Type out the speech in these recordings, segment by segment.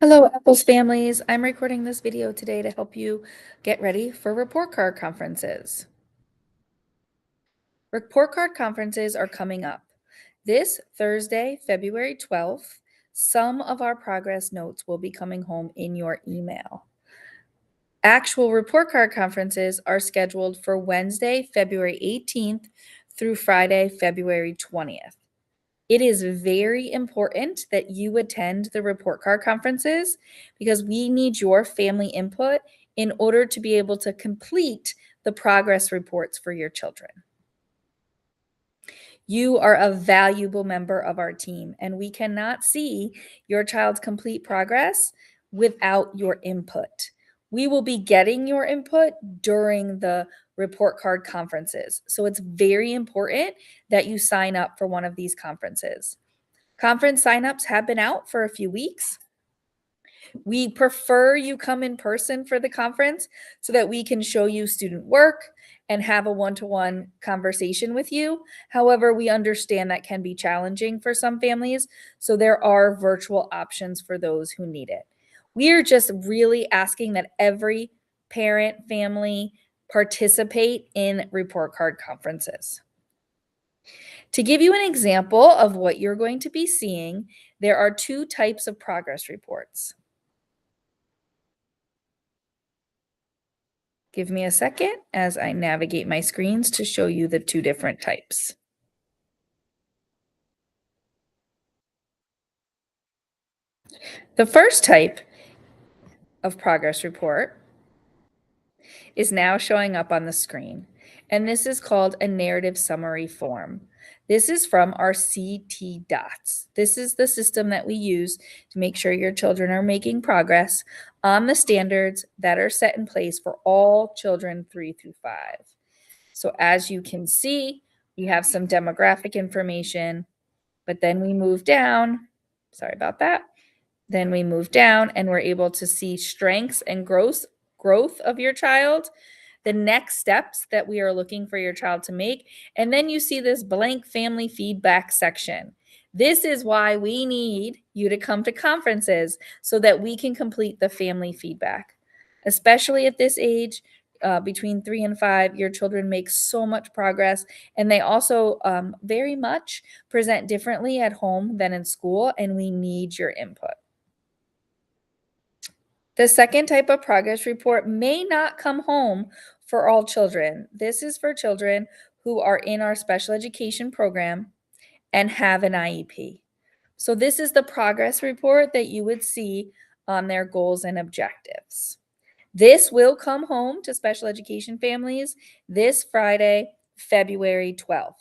Hello, Apples families. I'm recording this video today to help you get ready for report card conferences. Report card conferences are coming up. This Thursday, February 12th, some of our progress notes will be coming home in your email. Actual report card conferences are scheduled for Wednesday, February 18th through Friday, February 20th. It is very important that you attend the report card conferences because we need your family input in order to be able to complete the progress reports for your children. You are a valuable member of our team, and we cannot see your child's complete progress without your input. We will be getting your input during the report card conferences. So it's very important that you sign up for one of these conferences. Conference signups have been out for a few weeks. We prefer you come in person for the conference so that we can show you student work and have a one-to-one conversation with you. However, we understand that can be challenging for some families, so there are virtual options for those who need it. We are just really asking that every parent, family participate in report card conferences. To give you an example of what you're going to be seeing, there are two types of progress reports. Give me a second as I navigate my screens to show you the two different types. The first type of progress report is now showing up on the screen, and this is called a narrative summary form. This is from our CT dots. This is the system that we use to make sure your children are making progress on the standards that are set in place for all children 3 through 5. So as you can see, we have some demographic information, but then we move down. Sorry about that. Then we move down and we're able to see strengths and growth of your child, the next steps that we are looking for your child to make. And then you see this blank family feedback section. This is why we need you to come to conferences so that we can complete the family feedback. Especially at this age, between 3 and 5, your children make so much progress, and they also very much present differently at home than in school, and we need your input. The second type of progress report may not come home for all children. This is for children who are in our special education program and have an IEP. So this is the progress report that you would see on their goals and objectives. This will come home to special education families this Friday, February 12th.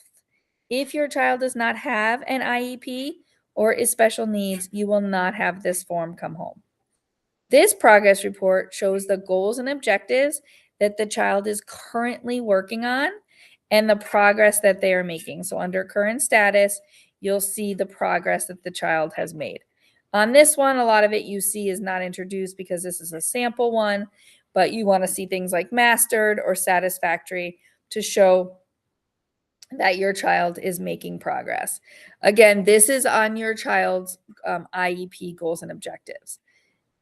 If your child does not have an IEP or is special needs, you will not have this form come home. This progress report shows the goals and objectives that the child is currently working on and the progress that they are making. So under current status, you'll see the progress that the child has made. On this one, a lot of it you see is not introduced because this is a sample one, but you want to see things like mastered or satisfactory to show that your child is making progress. Again, this is on your child's IEP goals and objectives.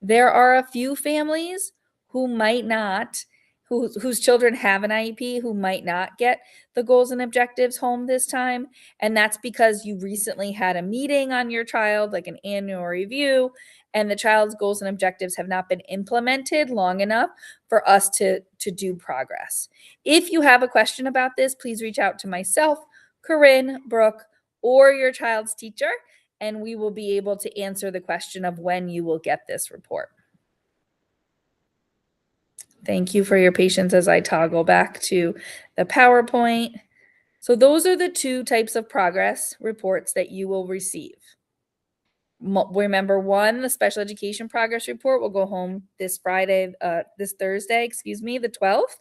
There are a few families who might not, whose children have an IEP, who might not get the goals and objectives home this time. And that's because you recently had a meeting on your child, like an annual review, and the child's goals and objectives have not been implemented long enough for us to do progress. If you have a question about this, please reach out to myself, Corinne, Brooke, or your child's teacher, and we will be able to answer the question of when you will get this report. Thank you for your patience as I toggle back to the PowerPoint. So those are the two types of progress reports that you will receive. Remember, one, the special education progress report will go home this Thursday, the 12th.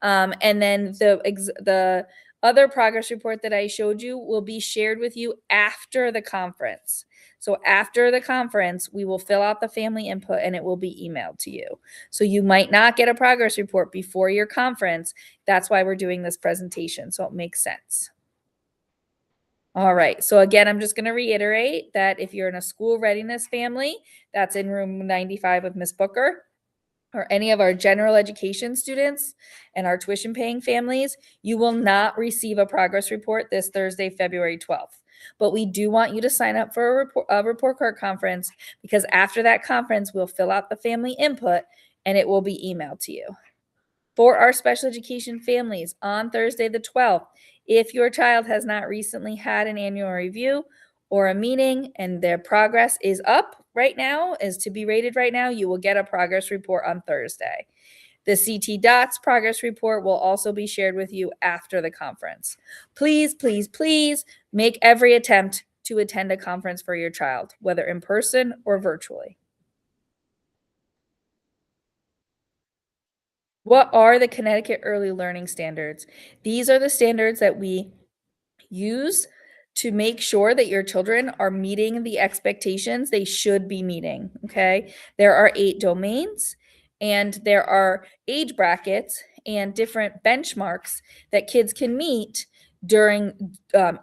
And then the other progress report that I showed you will be shared with you after the conference. So after the conference, we will fill out the family input and it will be emailed to you. So you might not get a progress report before your conference. That's why we're doing this presentation. So it makes sense. All right. So again, I'm just going to reiterate that if you're in a school readiness family, that's in room 95 with Miss Booker, or any of our general education students and our tuition paying families, you will not receive a progress report this Thursday, February 12th. But we do want you to sign up for a report card conference, because after that conference, we'll fill out the family input and it will be emailed to you. For our special education families, on Thursday the 12th, if your child has not recently had an annual review or a meeting and their progress is up right now, is to be rated right now, you will get a progress report on Thursday. The CT DOTS progress report will also be shared with you after the conference. Please, please, please make every attempt to attend a conference for your child, whether in person or virtually. What are the Connecticut Early Learning Standards? These are the standards that we use to make sure that your children are meeting the expectations they should be meeting. Okay. There are 8 domains, and there are age brackets and different benchmarks that kids can meet during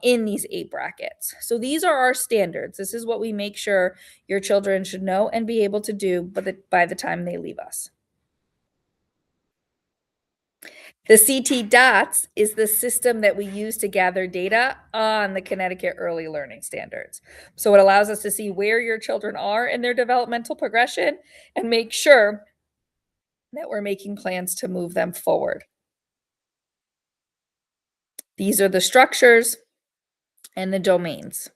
in these 8 brackets. So these are our standards. This is what we make sure your children should know and be able to do by the time they leave us. The CT DOTS is the system that we use to gather data on the Connecticut Early Learning Standards. So it allows us to see where your children are in their developmental progression and make sure that we're making plans to move them forward. These are the structures and the domains.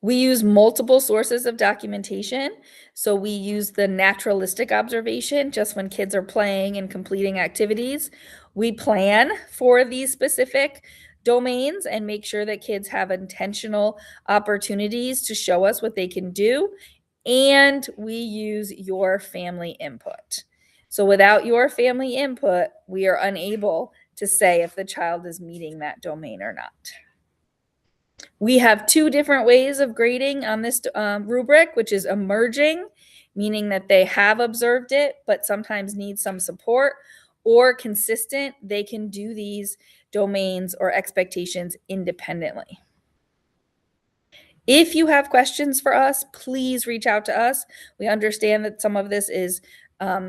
We use multiple sources of documentation. So we use the naturalistic observation just when kids are playing and completing activities. We plan for these specific domains and make sure that kids have intentional opportunities to show us what they can do. And we use your family input. So without your family input, we are unable to say if the child is meeting that domain or not. We have 2 different ways of grading on this rubric, which is emerging, meaning that they have observed it, but sometimes need some support, or consistent, they can do these domains or expectations independently. If you have questions for us, please reach out to us. We understand that some of this is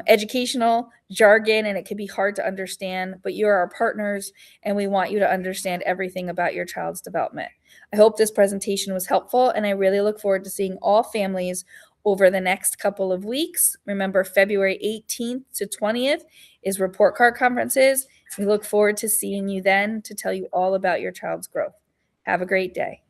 educational jargon and it can be hard to understand, but you're our partners and we want you to understand everything about your child's development. I hope this presentation was helpful, and I really look forward to seeing all families over the next couple of weeks. Remember, February 18th to 20th is report card conferences. We look forward to seeing you then to tell you all about your child's growth. Have a great day.